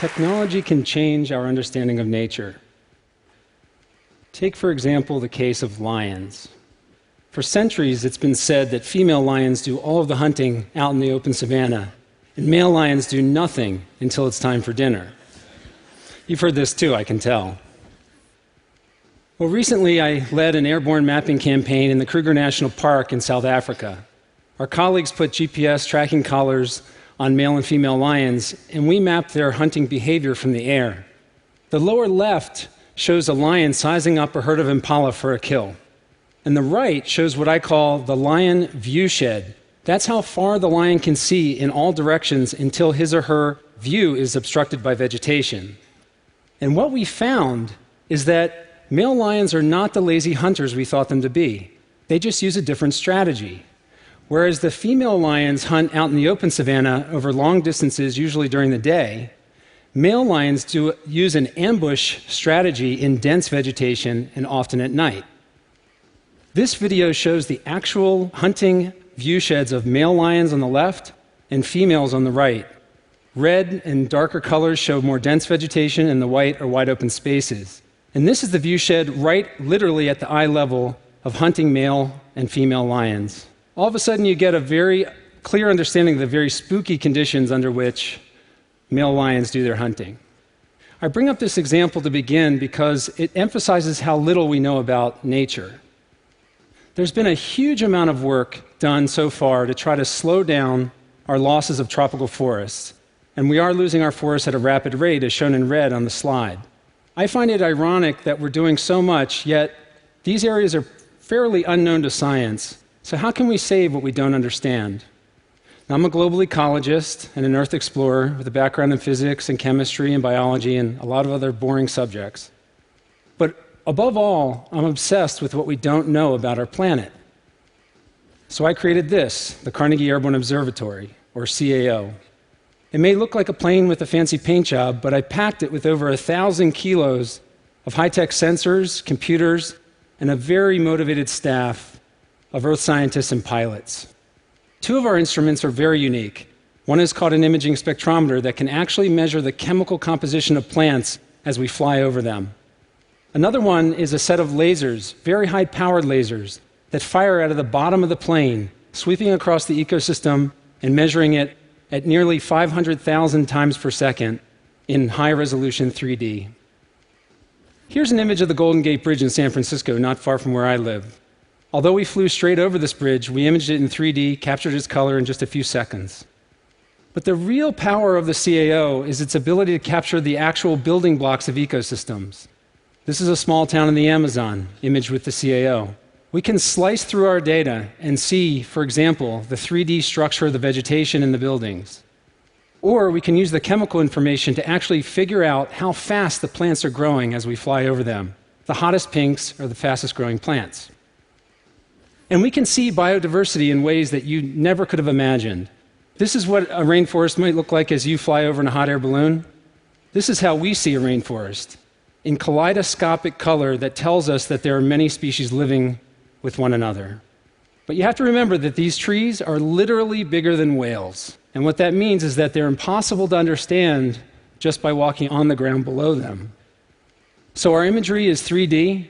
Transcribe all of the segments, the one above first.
Technology can change our understanding of nature. Take, for example, the case of lions. For centuries, it's been said that female lions do all of the hunting out in the open savanna, and male lions do nothing until it's time for dinner. You've heard this too, I can tell. Well, recently I led an airborne mapping campaign in the Kruger National Park in South Africa. Our colleagues put GPS tracking collars on male and female lions, and we mapped their hunting behavior from the air. The lower left shows a lion sizing up a herd of impala for a kill. And the right shows what I call the lion view shed. That's how far the lion can see in all directions until his or her view is obstructed by vegetation. And what we found is that male lions are not the lazy hunters we thought them to be. They just use a different strategy. Whereas the female lions hunt out in the open savanna over long distances, usually during the day, male lions use an ambush strategy in dense vegetation and often at night. This video shows the actual hunting view sheds of male lions on the left and females on the right. Red and darker colors show more dense vegetation, and the white are wide open spaces. And this is the view shed right literally at the eye level of hunting male and female lions. All of a sudden you get a very clear understanding of the very spooky conditions under which male lions do their hunting. I bring up this example to begin because it emphasizes how little we know about nature. There's been a huge amount of work done so far to try to slow down our losses of tropical forests, and we are losing our forests at a rapid rate, as shown in red on the slide. I find it ironic that we're doing so much, yet these areas are fairly unknown to science. So how can we save what we don't understand? Now, I'm a global ecologist and an earth explorer with a background in physics and chemistry and biology and a lot of other boring subjects. But above all, I'm obsessed with what we don't know about our planet. So I created this, the Carnegie Airborne Observatory, or CAO. It may look like a plane with a fancy paint job, but I packed it with over 1,000 kilos of high-tech sensors, computers, and a very motivated staff of earth scientists and pilots. Two of our instruments are very unique. One is called an imaging spectrometer that can actually measure the chemical composition of plants as we fly over them. Another one is a set of lasers, very high-powered lasers, that fire out of the bottom of the plane, sweeping across the ecosystem and measuring it at nearly 500,000 times per second in high-resolution 3D. Here's an image of the Golden Gate Bridge in San Francisco, not far from where I live. Although we flew straight over this bridge, we imaged it in 3D, captured its color in just a few seconds. But the real power of the CAO is its ability to capture the actual building blocks of ecosystems. This is a small town in the Amazon, imaged with the CAO. We can slice through our data and see, for example, the 3D structure of the vegetation in the buildings. Or we can use the chemical information to actually figure out how fast the plants are growing as we fly over them. The hottest pinks are the fastest growing plants. And we can see biodiversity in ways that you never could have imagined. This is what a rainforest might look like as you fly over in a hot air balloon. This is how we see a rainforest, in kaleidoscopic color that tells us that there are many species living with one another. But you have to remember that these trees are literally bigger than whales. And what that means is that they're impossible to understand just by walking on the ground below them. So our imagery is 3D,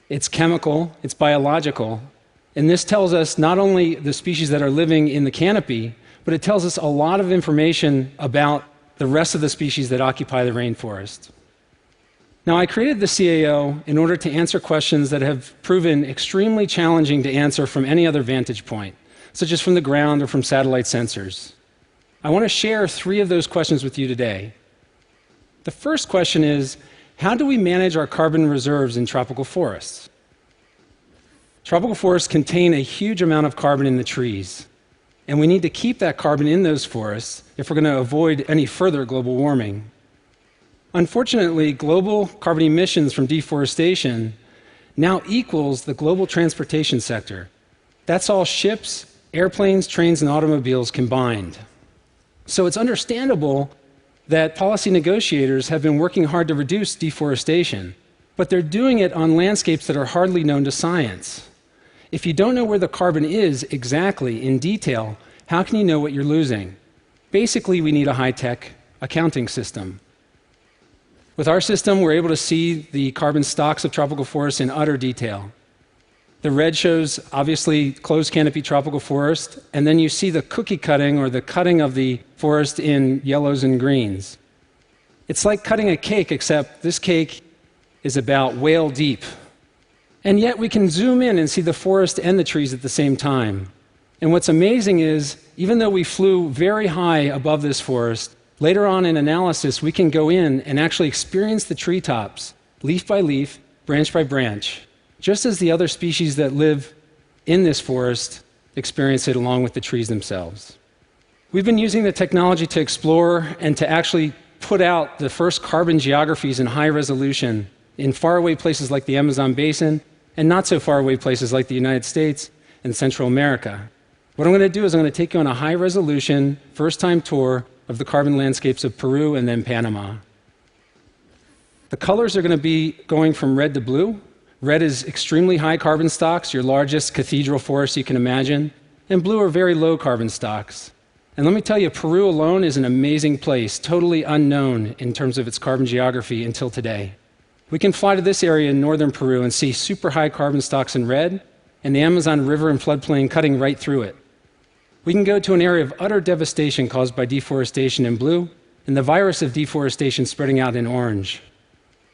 it's chemical, it's biological. And this tells us not only the species that are living in the canopy, but it tells us a lot of information about the rest of the species that occupy the rainforest. Now, I created the CAO in order to answer questions that have proven extremely challenging to answer from any other vantage point, such as from the ground or from satellite sensors. I want to share 3 of those questions with you today. The first question is, how do we manage our carbon reserves in tropical forests? Tropical forests contain a huge amount of carbon in the trees, and we need to keep that carbon in those forests if we're going to avoid any further global warming. Unfortunately, global carbon emissions from deforestation now equals the global transportation sector. That's all ships, airplanes, trains, and automobiles combined. So it's understandable that policy negotiators have been working hard to reduce deforestation, but they're doing it on landscapes that are hardly known to science. If you don't know where the carbon is exactly, in detail, how can you know what you're losing? Basically, we need a high-tech accounting system. With our system, we're able to see the carbon stocks of tropical forests in utter detail. The red shows, obviously, closed canopy tropical forest, and then you see the cookie cutting or the cutting of the forest in yellows and greens. It's like cutting a cake, except this cake is about whale deep. And yet we can zoom in and see the forest and the trees at the same time. And what's amazing is, even though we flew very high above this forest, later on in analysis, we can go in and actually experience the treetops, leaf by leaf, branch by branch, just as the other species that live in this forest experience it along with the trees themselves. We've been using the technology to explore and to actually put out the first carbon geographies in high resolution in faraway places like the Amazon basin and not so faraway places like the United States and Central America. What I'm going to do is I'm going to take you on a high-resolution, first-time tour of the carbon landscapes of Peru and then Panama. The colors are going to be going from red to blue. Red is extremely high carbon stocks, your largest cathedral forest you can imagine, and blue are very low carbon stocks. And let me tell you, Peru alone is an amazing place, totally unknown in terms of its carbon geography until today. We can fly to this area in northern Peru and see super high carbon stocks in red, and the Amazon River and floodplain cutting right through it. We can go to an area of utter devastation caused by deforestation in blue, and the virus of deforestation spreading out in orange.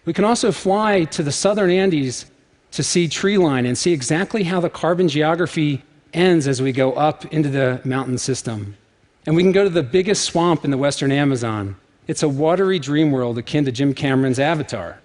We can also fly to the southern Andes to see tree line and see exactly how the carbon geography ends as we go up into the mountain system. And we can go to the biggest swamp in the western Amazon. It's a watery dream world akin to Jim Cameron's Avatar.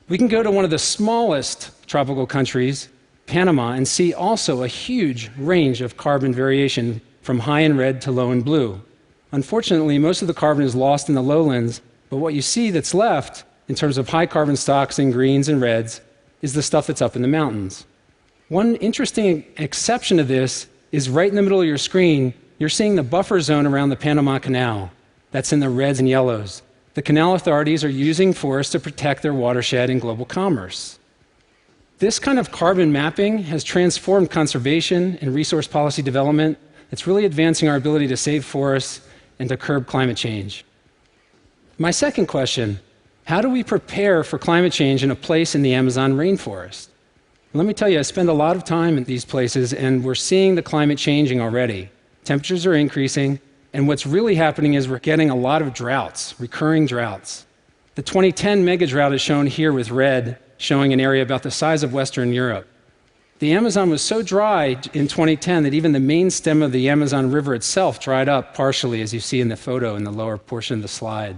We can go to one of the smallest tropical countries, Panama, and see also a huge range of carbon variation from high in red to low in blue. Unfortunately, most of the carbon is lost in the lowlands, but what you see that's left in terms of high carbon stocks in greens and reds is the stuff that's up in the mountains. One interesting exception to this is right in the middle of your screen, you're seeing the buffer zone around the Panama Canal. That's in the reds and yellows. The canal authorities are using forests to protect their watershed and global commerce. This kind of carbon mapping has transformed conservation and resource policy development. It's really advancing our ability to save forests and to curb climate change. My second question, how do we prepare for climate change in a place in the Amazon rainforest? Let me tell you, I spend a lot of time in these places, and we're seeing the climate changing already. Temperatures are increasing, and what's really happening is we're getting a lot of droughts, recurring droughts. The 2010 mega drought is shown here with red, showing an area about the size of Western Europe. The Amazon was so dry in 2010 that even the main stem of the Amazon River itself dried up partially, as you see in the photo in the lower portion of the slide.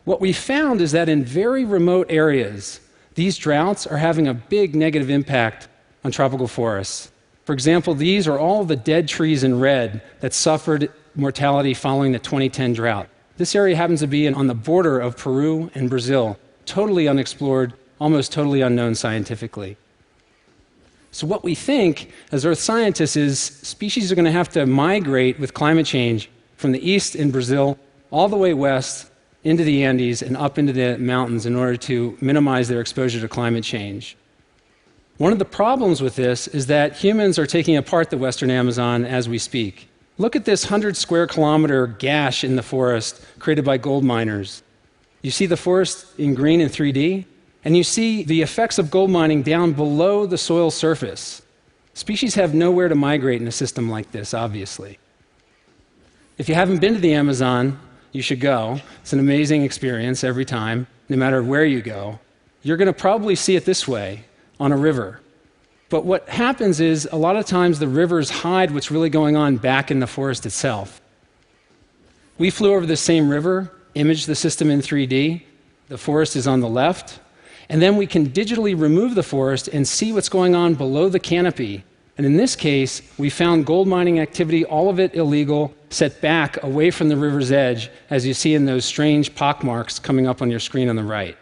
What we found is that in very remote areas, these droughts are having a big negative impact on tropical forests. For example, these are all the dead trees in red that suffered mortality following the 2010 drought. This area happens to be on the border of Peru and Brazil, totally unexplored, almost totally unknown scientifically. So what we think as earth scientists is species are going to have to migrate with climate change from the east in Brazil all the way west into the Andes and up into the mountains in order to minimize their exposure to climate change. One of the problems with this is that humans are taking apart the western Amazon as we speak. Look at this 100 square kilometer gash in the forest created by gold miners. You see the forest in green in 3D, and you see the effects of gold mining down below the soil surface. Species have nowhere to migrate in a system like this, obviously. If you haven't been to the Amazon, you should go. It's an amazing experience every time, no matter where you go. You're going to probably see it this way, on a river. But what happens is, a lot of times the rivers hide what's really going on back in the forest itself. We flew over the same river, imaged the system in 3D. The forest is on the left. And then we can digitally remove the forest and see what's going on below the canopy. And in this case, we found gold mining activity, all of it illegal, set back away from the river's edge, as you see in those strange pockmarks coming up on your screen on the right.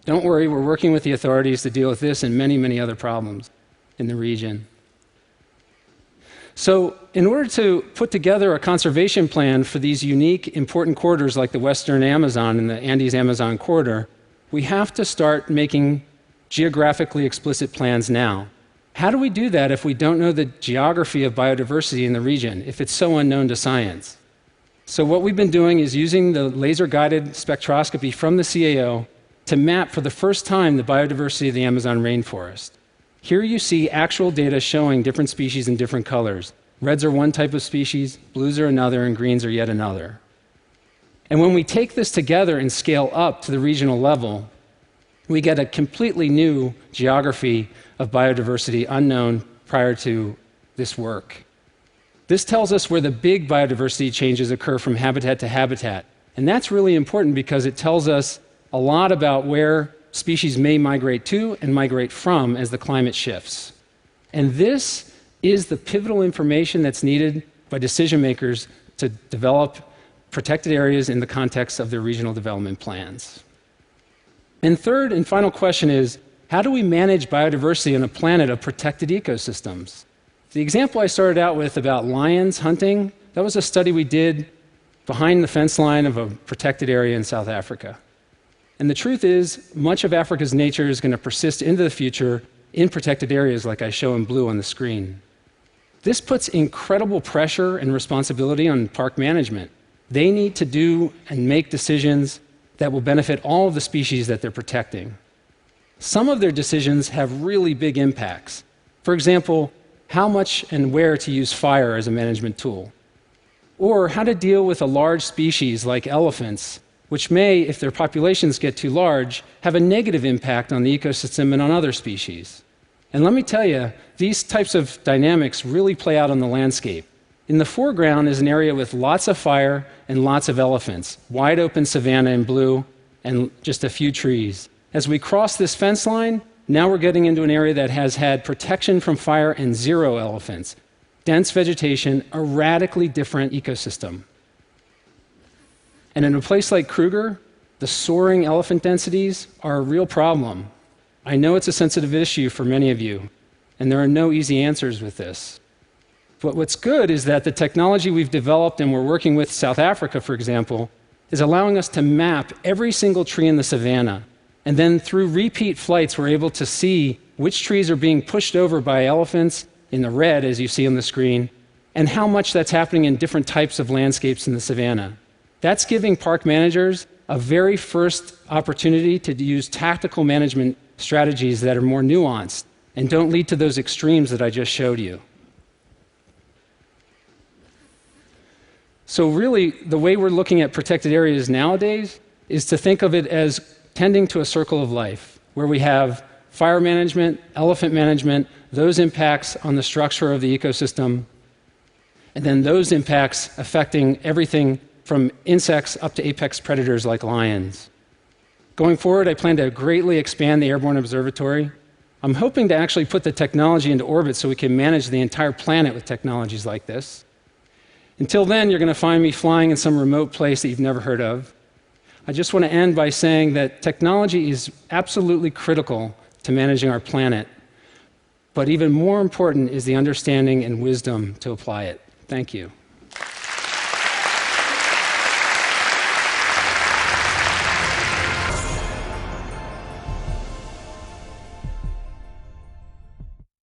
Don't worry, we're working with the authorities to deal with this and many, many other problems in the region. So in order to put together a conservation plan for these unique, important corridors like the Western Amazon and the Andes-Amazon corridor, we have to start making geographically explicit plans now. How do we do that if we don't know the geography of biodiversity in the region, if it's so unknown to science? So what we've been doing is using the laser-guided spectroscopy from the CAO to map for the first time the biodiversity of the Amazon rainforest. Here you see actual data showing different species in different colors. Reds are one type of species, blues are another, and greens are yet another. And when we take this together and scale up to the regional level, we get a completely new geography of biodiversity unknown prior to this work. This tells us where the big biodiversity changes occur from habitat to habitat. And that's really important because it tells us a lot about where species may migrate to and migrate from as the climate shifts. And this is the pivotal information that's needed by decision makers to develop protected areas in the context of their regional development plans. And third and final question is, how do we manage biodiversity on a planet of protected ecosystems? The example I started out with about lions hunting, that was a study we did behind the fence line of a protected area in South Africa. And the truth is, much of Africa's nature is going to persist into the future in protected areas like I show in blue on the screen. This puts incredible pressure and responsibility on park management. They need to do and make decisions that will benefit all of the species that they're protecting. Some of their decisions have really big impacts. For example, how much and where to use fire as a management tool, or how to deal with a large species like elephants, which may, if their populations get too large, have a negative impact on the ecosystem and on other species. And let me tell you, these types of dynamics really play out on the landscape. In the foreground is an area with lots of fire and lots of elephants, wide open savanna in blue, and just a few trees. As we cross this fence line, now we're getting into an area that has had protection from fire and 0 elephants. Dense vegetation, a radically different ecosystem. And in a place like Kruger, the soaring elephant densities are a real problem. I know it's a sensitive issue for many of you, and there are no easy answers with this. But what's good is that the technology we've developed, and we're working with South Africa, for example, is allowing us to map every single tree in the savanna. And then through repeat flights, we're able to see which trees are being pushed over by elephants in the red, as you see on the screen, and how much that's happening in different types of landscapes in the savanna. That's giving park managers a very first opportunity to use tactical management strategies that are more nuanced and don't lead to those extremes that I just showed you. So really, the way we're looking at protected areas nowadays is to think of it as tending to a circle of life, where we have fire management, elephant management, those impacts on the structure of the ecosystem, and then those impacts affecting everything from insects up to apex predators like lions. Going forward, I plan to greatly expand the Airborne Observatory. I'm hoping to actually put the technology into orbit so we can manage the entire planet with technologies like this. Until then, you're going to find me flying in some remote place that you've never heard of. I just want to end by saying that technology is absolutely critical to managing our planet, but even more important is the understanding and wisdom to apply it. Thank you.